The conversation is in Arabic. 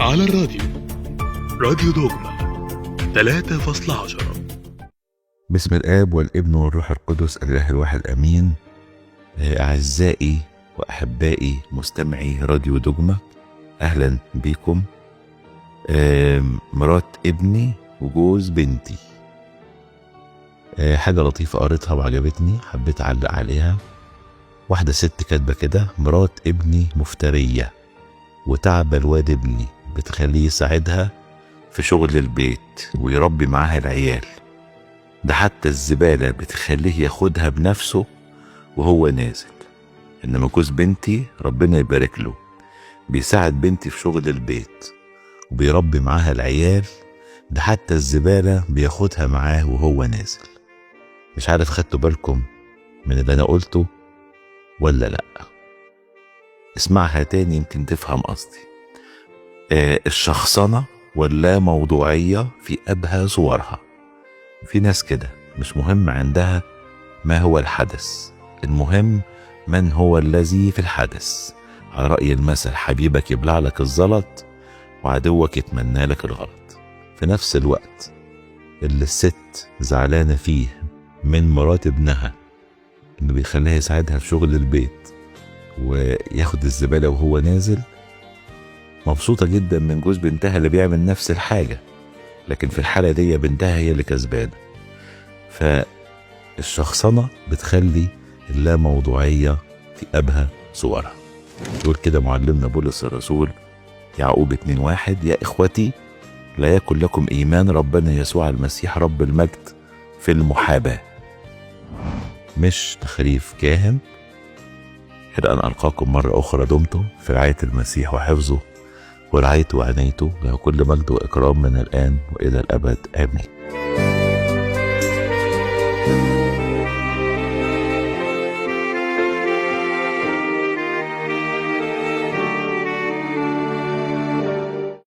على الراديو، راديو دوغما 3.10. باسم الآب والابن والروح القدس الإله الواحد أمين. أعزائي وأحبائي مستمعي راديو دوغما، أهلا بكم. مرات ابني وجوز بنتي، حاجة لطيفة قريتها وعجبتني، حبيت أعلق عليها. واحدة ست كاتبة كده: مرات ابني مفترية وتعب الواد ابني، بتخليه يساعدها في شغل البيت ويربي معاها العيال، ده حتى الزبالة بتخليه ياخدها بنفسه وهو نازل. إنما جوز بنتي ربنا يبارك له بيساعد بنتي في شغل البيت وبيربي معاها العيال، ده حتى الزبالة بياخدها معاه وهو نازل. مش عارف خدتوا بالكم من اللي أنا قلته ولا لأ؟ اسمعها تاني يمكن تفهم قصدي. الشخصنة ولا موضوعية في أبهى صورها. في ناس كده مش مهم عندها ما هو الحدث، المهم من هو الذي في الحدث. على رأي المثل: حبيبك يبلع لك الزلط وعدوك يتمنى لك الغلط. في نفس الوقت اللي الست زعلانة فيه من مرات ابنها انه بيخليها يساعدها في شغل البيت وياخد الزبالة وهو نازل، مبسوطة جدا من جوز بنتها اللي بيعمل نفس الحاجة، لكن في الحالة دي بنتها هي اللي كسبانة. فالشخصنة بتخلي اللا موضوعية في أبهى صورها. يقول كده معلمنا بولس الرسول يعقوب 2:1: يا إخوتي لا يكن لكم إيمان ربنا يسوع المسيح رب المجد في المحاباة. مش تخريف كاهن. إلى أن ألقاكم مرة أخرى، دمتم في رعاية المسيح وحفظه ورعايته وعنايته، له كل مجد وإكرام من الآن وإلى الأبد، آمين.